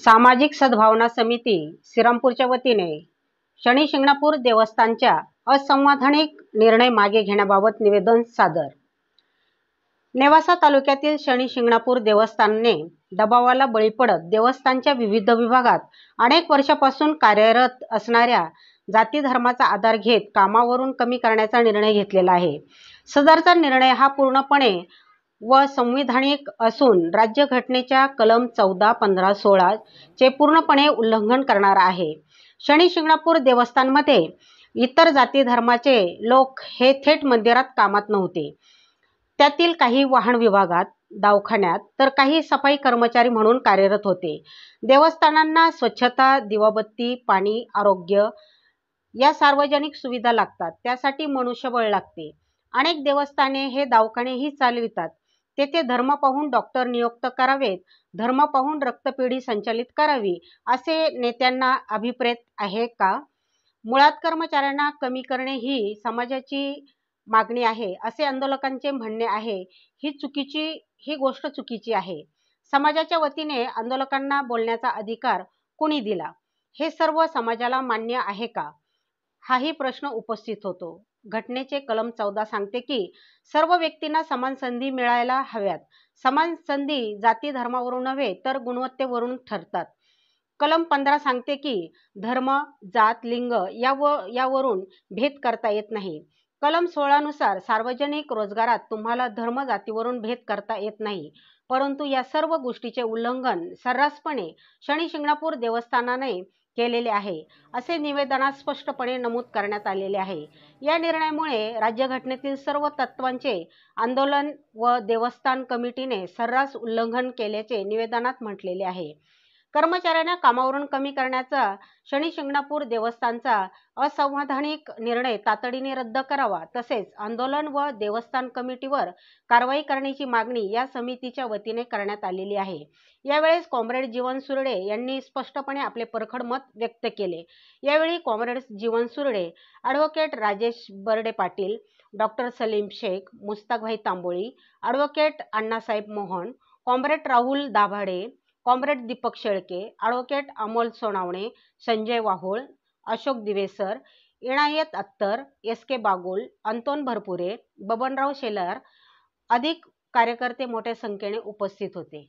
सामाजिक सद्भावना समिती श्रीरामपूरच्या वतीने शनी शिंगणापूर देवस्थानच्या असंवैधानिक निर्णय मागे घेण्याबाबत निवेदन सादर। नेवासा तालुक्यातील शनी शिंगणापूर देवस्थानने दबावाला बळी पडत देवस्थानच्या विविध विभागात अनेक वर्षापासून कार्यरत असणाऱ्या जाती धर्माचा आधार घेत कामावरून कमी करण्याचा निर्णय घेतलेला आहे। सदरचा निर्णय हा पूर्णपणे व संविधानिक असून राज्यघटनेच्या कलम 14, 15, 16 चे पूर्णपणे उल्लंघन करणारा आहे। शनी शिंगणापूर देवस्थानमध्ये इतर जाती धर्माचे लोक हे थेट मंदिरात कामात नव्हते। त्यातील काही वाहन विभागात, दवाखान्यात तर काही सफाई कर्मचारी म्हणून कार्यरत होते। देवस्थानांना स्वच्छता, दिवाबत्ती, पाणी, आरोग्य या सार्वजनिक सुविधा लागतात, त्यासाठी मनुष्यबळ लागते। अनेक देवस्थाने हे दवाखानेही चालवितात। तेथे धर्म पाहून डॉक्टर नियुक्त करावेत, धर्म पाहून रक्तपेढी संचालित करावी असे नेत्यांना अभिप्रेत आहे का? मुळात कर्मचाऱ्यांना कमी करणे ही समाजाची मागणी आहे असे आंदोलकांचे म्हणणे आहे। ही गोष्ट चुकीची आहे। समाजाच्या वतीने आंदोलकांना बोलण्याचा अधिकार कोणी दिला? हे सर्व समाजाला मान्य आहे का? हाही प्रश्न उपस्थित होतो। घटनेचे कलम 14 सांगते की सर्व व्यक्तींना समान संधी मिळायला हव्यात। समान संधी जाती धर्मावरून नव्हे तर गुणवत्तेवरून ठरतात। कलम 15 सांगते की धर्म, जात, लिंग यावरून भेद करता येत नाही। कलम 16 नुसार सार्वजनिक रोजगारात तुम्हाला धर्म, जातीवरून भेद करता येत नाही। परंतु या सर्व गोष्टीचे उल्लंघन सर्रासपणे शनी शिंगणापूर देवस्थानाने केलेले आहे असे निवेदनात स्पष्टपणे नमूद करण्यात आलेले आहे। या निर्णयामुळे राज्यघटनेतील सर्व तत्वांचे आंदोलन व देवस्थान कमिटीने सर्रास उल्लंघन केल्याचे निवेदनात म्हटलेले आहे। कर्मचाऱ्यांना कामावरून कमी करण्याचा शनी शिंगणापूर देवस्थानचा असंवैधानिक निर्णय तातडीने रद्द करावा, तसेच आंदोलन व देवस्थान कमिटीवर कारवाई करण्याची मागणी या समितीच्या वतीने करण्यात आलेली आहे। यावेळेस कॉम्रेड जीवन सुर्डे यांनी स्पष्टपणे आपले परखड मत व्यक्त केले। यावेळी comrade Jeevan Surde, advocate Rajesh Barde Patil, doctor Salim Shaikh, Mustakbhai Tamboli, advocate Annasaheb Mohan, comrade Rahul Dabhade, comrade Deepak Shelke, advocate Amol Sonawane, Sanjay Wahul, Ashok Diwesar, Inayat Akhtar, SK Bagul, Anton Bharpure, Babanrao Shelar अधिक कार्यकर्ते मोठ्या संख्येने उपस्थित होते।